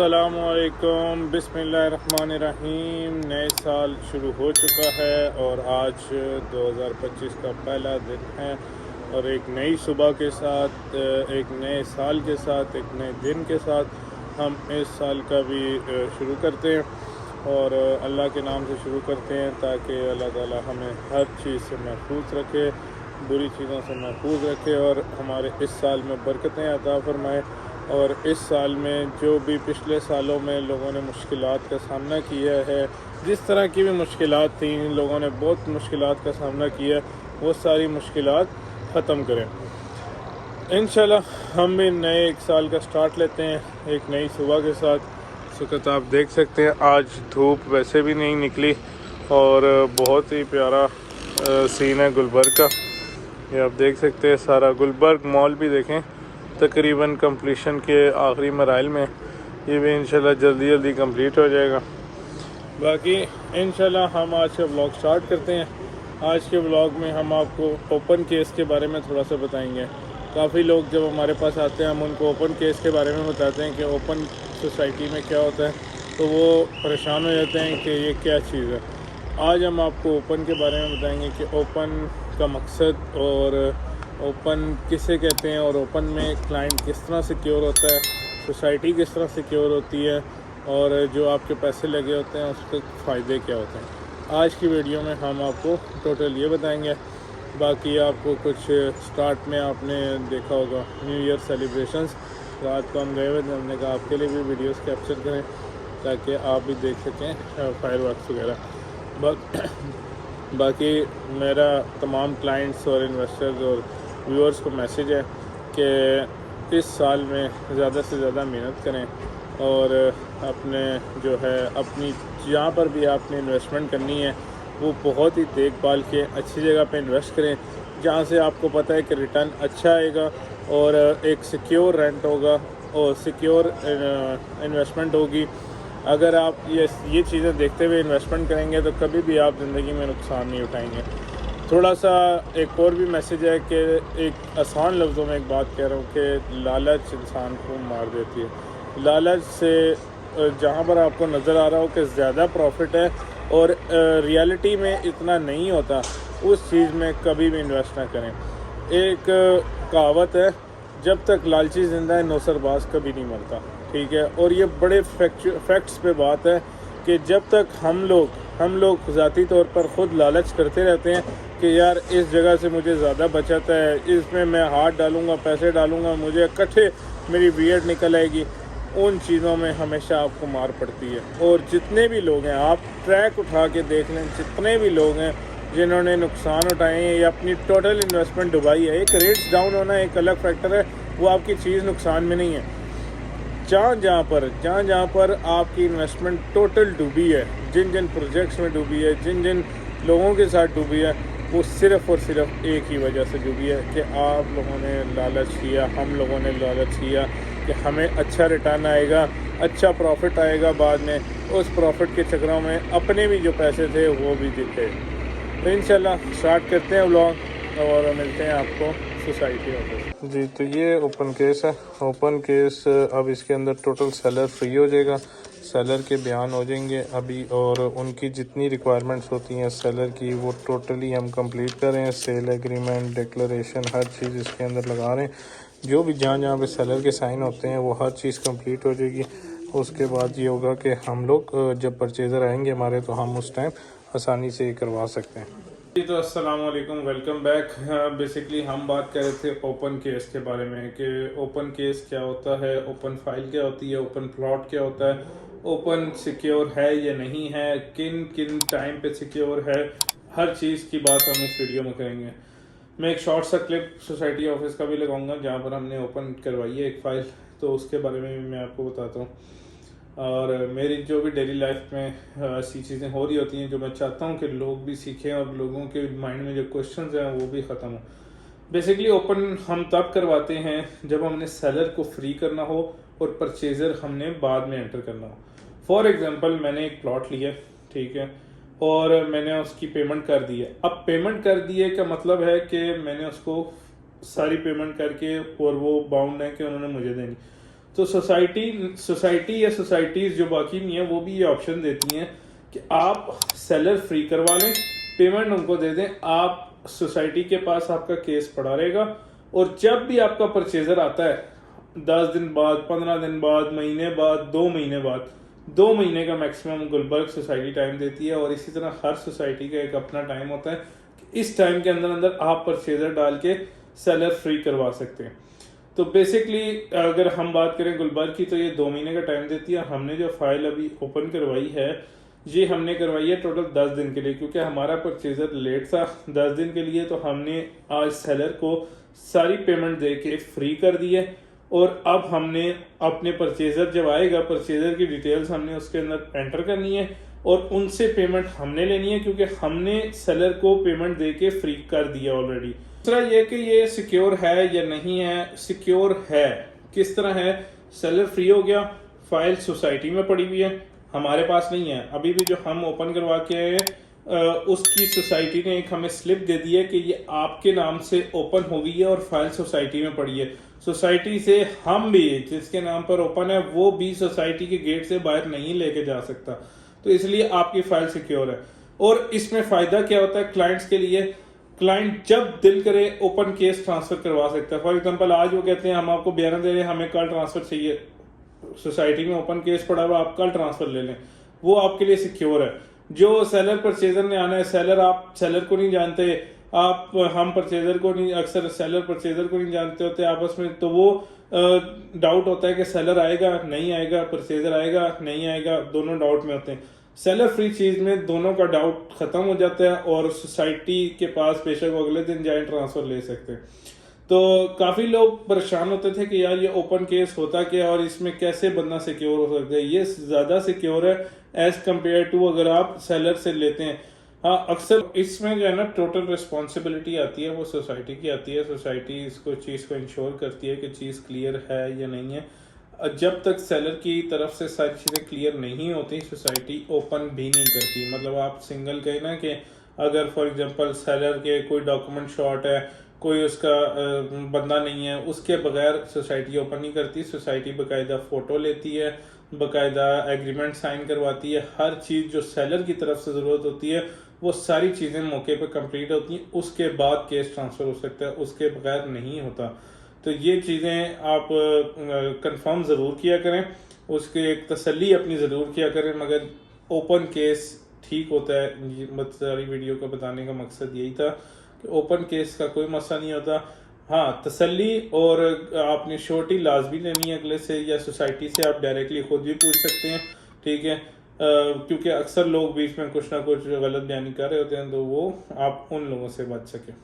अस्सलामुअलैकुम बिस्मिल्लाहिर्रहमानिर्रहीम। नए साल शुरू हो चुका है और आज 2025 का पहला दिन है और एक नई सुबह के साथ, एक नए साल के साथ, एक नए दिन के साथ हम इस साल का भी शुरू करते हैं और अल्लाह के नाम से शुरू करते हैं ताकि अल्लाह ताला हमें हर चीज़ से महफूज रखे, बुरी चीज़ों से महफूज रखे और हमारे इस साल में बरकतें अता फरमाए। और इस साल में जो भी पिछले सालों में लोगों ने मुश्किलात का सामना किया है, जिस तरह की भी मुश्किलात थी, इन लोगों ने बहुत मुश्किलात का सामना किया, वो सारी मुश्किलात ख़त्म करें। इंशाल्लाह हम भी नए एक साल का स्टार्ट लेते हैं एक नई सुबह के साथ। इस वक्त आप देख सकते हैं आज धूप वैसे भी नहीं निकली और बहुत ही प्यारा सीन है गुलबर्ग का। ये आप देख सकते हैं, सारा गुलबर्ग मॉल भी देखें तकरीबन कंप्लीशन के आखिरी मराइल में, ये भी इंशाल्लाह जल्दी जल्दी कंप्लीट हो जाएगा। बाकी इंशाल्लाह हम आज का ब्लॉग स्टार्ट करते हैं। आज के ब्लॉग में हम आपको ओपन केस के बारे में थोड़ा सा बताएंगे। काफ़ी लोग जब हमारे पास आते हैं हम उनको ओपन केस के बारे में बताते हैं कि ओपन सोसाइटी में क्या होता है, तो वो परेशान हो जाते हैं कि ये क्या चीज़ है। आज हम आपको ओपन के बारे में बताएंगे कि ओपन का मकसद और ओपन किसे कहते हैं और ओपन में क्लाइंट किस तरह सिक्योर होता है, सोसाइटी किस तरह सिक्योर होती है और जो आपके पैसे लगे होते हैं उसके फ़ायदे क्या होते हैं। आज की वीडियो में हम आपको टोटल ये बताएंगे। बाकी आपको कुछ स्टार्ट में आपने देखा होगा न्यू ईयर सेलिब्रेशंस, रात को हम गए हुए थे, हमने कहा आपके लिए भी वीडियोस कैप्चर करें ताकि आप भी देख सकें फायरवर्क्स वगैरह। बाकी मेरा तमाम क्लाइंट्स और इन्वेस्टर्स और व्यूअर्स को मैसेज है कि इस साल में ज़्यादा से ज़्यादा मेहनत करें और अपने जो है अपनी जहाँ पर भी आपने इन्वेस्टमेंट करनी है वो बहुत ही देखभाल के अच्छी जगह पे इन्वेस्ट करें जहाँ से आपको पता है कि रिटर्न अच्छा आएगा और एक सिक्योर रेंट होगा और सिक्योर इन्वेस्टमेंट होगी। अगर आप ये चीज़ें देखते हुए इन्वेस्टमेंट करेंगे तो कभी भी आप ज़िंदगी में नुकसान नहीं उठाएंगे। थोड़ा सा एक और भी मैसेज है कि एक आसान लफ्ज़ों में एक बात कह रहा हूँ कि लालच इंसान को मार देती है। लालच से जहाँ पर आपको नज़र आ रहा हो कि ज़्यादा प्रॉफिट है और रियलिटी में इतना नहीं होता, उस चीज़ में कभी भी इन्वेस्ट ना करें। एक कहावत है, जब तक लालची ज़िंदा है नौसरबाज कभी नहीं मरता। ठीक है, और ये बड़े फैक्ट्स पे बात है कि जब तक हम लोग ज़ाती तौर पर ख़ुद लालच करते रहते हैं कि यार इस जगह से मुझे ज़्यादा बचत है, इसमें मैं हाथ डालूँगा, पैसे डालूँगा, मुझे इकट्ठे मेरी बीएड निकल आएगी, उन चीज़ों में हमेशा आपको मार पड़ती है। और जितने भी लोग हैं, आप ट्रैक उठा के देख लें, जितने भी लोग हैं जिन्होंने नुकसान उठाए हैं या अपनी टोटल इन्वेस्टमेंट डुबाई है, एक रेट्स डाउन होना एक अलग फैक्टर है, वो आपकी चीज़ नुकसान में नहीं है। जहाँ पर आपकी इन्वेस्टमेंट टोटल डूबी है, जिन प्रोजेक्ट्स में डूबी है, जिन लोगों के साथ डूबी है, वो सिर्फ़ और सिर्फ एक ही वजह से डूबी है कि आप लोगों ने लालच किया, हम लोगों ने लालच किया कि हमें अच्छा रिटर्न आएगा, अच्छा प्रॉफिट आएगा, बाद में उस प्रॉफिट के चक्करों में अपने भी जो पैसे थे वो भी दिखे। तो इंशाल्लाह स्टार्ट करते हैं व्लॉग और मिलते हैं आपको सोसाइटी ऑफिस। जी, तो ये ओपन केस है। ओपन केस अब इसके अंदर टोटल सेलर फ्री हो जाएगा, सेलर के बयान हो जाएंगे अभी और उनकी जितनी रिक्वायरमेंट्स होती हैं सेलर की वो टोटली हम कंप्लीट कर रहे हैं। सेल एग्रीमेंट, डिक्लेरेशन, हर चीज़ इसके अंदर लगा रहे हैं। जो भी जहाँ पे सेलर के साइन होते हैं वो हर चीज़ कंप्लीट हो जाएगी। उसके बाद ये होगा कि हम लोग जब परचेज़र आएंगे हमारे, तो हम उस टाइम आसानी से ये करवा सकते हैं। जी, तो अस्सलाम वालेकुम, वेलकम बैक। बेसिकली हम बात कर रहे थे ओपन केस के बारे में कि ओपन केस क्या होता है, ओपन फाइल क्या होती है, ओपन प्लॉट क्या होता है, ओपन सिक्योर है या नहीं है, किन किन टाइम पे सिक्योर है, हर चीज़ की बात हम इस वीडियो में करेंगे। मैं एक शॉर्ट सा क्लिप सोसाइटी ऑफिस का भी लगाऊंगा जहाँ पर हमने ओपन करवाई है एक फ़ाइल, तो उसके बारे में भी मैं आपको बताता हूँ। और मेरी जो भी डेली लाइफ में ऐसी चीज़ें हो रही होती हैं जो मैं चाहता हूँ कि लोग भी सीखें और लोगों के माइंड में जो क्वेश्चंस हैं वो भी ख़त्म हो। बेसिकली ओपन हम तब करवाते हैं जब हमने सेलर को फ्री करना हो और परचेज़र हमने बाद में एंटर करना हो। फॉर एग्जांपल, मैंने एक प्लॉट लिया, ठीक है, और मैंने उसकी पेमेंट कर दी है। अब पेमेंट कर दी है का मतलब है कि मैंने उसको सारी पेमेंट करके और वो बाउंड है कि उन्होंने मुझे देनी। तो सोसाइटी या सोसाइटीज़ जो बाकी नहीं है वो भी ये ऑप्शन देती हैं कि आप सेलर फ्री करवा लें, पेमेंट उनको दे दें, आप सोसाइटी के पास आपका केस पड़ा रहेगा, और जब भी आपका परचेजर आता है 10 दिन बाद, 15 दिन बाद, महीने बाद, 2 महीने बाद, 2 महीने का मैक्सिमम गुलबर्ग सोसाइटी टाइम देती है, और इसी तरह हर सोसाइटी का एक अपना टाइम होता है कि इस टाइम के अंदर अंदर आप परचेजर डाल के सेलर फ्री करवा सकते हैं। तो बेसिकली अगर हम बात करें गुलबर्ग की, तो ये 2 महीने का टाइम देती है। हमने जो फाइल अभी ओपन करवाई है ये हमने करवाई है टोटल 10 दिन के लिए, क्योंकि हमारा परचेजर लेट था 10 दिन के लिए, तो हमने आज सेलर को सारी पेमेंट दे के फ्री कर दी है। और अब हमने अपने परचेजर जब आएगा, परचेजर की डिटेल्स हमने उसके अंदर एंटर करनी है और उनसे पेमेंट हमने लेनी है, क्योंकि हमने सेलर को पेमेंट दे के फ्री कर दिया ऑलरेडी। दूसरा ये कि ये सिक्योर है या नहीं है। सिक्योर है। किस तरह है? सेलर फ्री हो गया, फाइल सोसाइटी में पड़ी हुई है, हमारे पास नहीं है। अभी भी जो हम ओपन करवा के आए हैं उसकी सोसाइटी ने एक हमें स्लिप दे दी है कि ये आपके नाम से ओपन हो गई है और फाइल सोसाइटी में पड़ी है। सोसाइटी से हम भी, जिसके नाम पर ओपन है, वो भी सोसाइटी के गेट से बाहर नहीं लेके जा सकता, तो इसलिए आपकी फाइल सिक्योर है। और इसमें फायदा क्या होता है क्लाइंट्स के लिए? क्लाइंट जब दिल करे ओपन केस ट्रांसफर करवा सकता है। फॉर एग्जांपल आज वो कहते हैं हम आपको बयान दे रहे हैं, हमें कल ट्रांसफर चाहिए, सोसाइटी में ओपन केस पड़ा हुआ, आप कल ट्रांसफर ले लें, वो आपके लिए सिक्योर है। जो सेलर परचेजर ने आना है, सेलर आप सेलर को नहीं जानते, आप हम परचेजर को नहीं, अक्सर सेलर परचेजर को नहीं जानते होते आपस में, तो वो डाउट होता है कि सेलर आएगा नहीं आएगा, परचेजर आएगा नहीं आएगा, दोनों डाउट में होते हैं। सेलर फ्री चीज में दोनों का डाउट खत्म हो जाता है और सोसाइटी के पास बेशक अगले दिन जाए ट्रांसफर ले सकते हैं। तो काफी लोग परेशान होते थे कि यार ये ओपन केस होता क्या और इसमें कैसे बंदा सिक्योर हो सकता है। ये ज्यादा सिक्योर है एज कम्पेयर टू अगर आप सेलर से लेते हैं। हाँ, अक्सर इसमें जो है ना टोटल रिस्पॉन्सिबिलिटी आती है वो सोसाइटी की आती है। सोसाइटी इसको चीज़ को इंश्योर करती है कि चीज़ क्लियर है या नहीं है। जब तक सेलर की तरफ से सारी चीज़ें क्लियर नहीं होती सोसाइटी ओपन भी नहीं करती। मतलब आप सिंगल कहें ना कि अगर फॉर एग्जांपल सेलर के कोई डॉक्यूमेंट शॉर्ट है, कोई उसका बंदा नहीं है, उसके बगैर सोसाइटी ओपन नहीं करती। सोसाइटी बाकायदा फ़ोटो लेती है, बाकायदा एग्रीमेंट साइन करवाती है, हर चीज़ जो सेलर की तरफ से ज़रूरत होती है वो सारी चीज़ें मौके पर कंप्लीट होती हैं, उसके बाद केस ट्रांसफ़र हो सकता है, उसके बगैर नहीं होता। तो ये चीज़ें आप कंफर्म ज़रूर किया करें, उसके एक तसल्ली अपनी ज़रूर किया करें। मगर ओपन केस ठीक होता है। ये सारी वीडियो को बताने का मकसद यही था कि ओपन केस का कोई मसला नहीं होता। हाँ, तसल्ली और आपने श्योरिटी लाजमी लेनी है अगले से या सोसाइटी से, आप डायरेक्टली खुद भी पूछ सकते हैं, ठीक है। क्योंकि अक्सर लोग बीच में कुछ ना कुछ गलत बयानी कर रहे होते हैं, तो वो आप उन लोगों से बच सकें।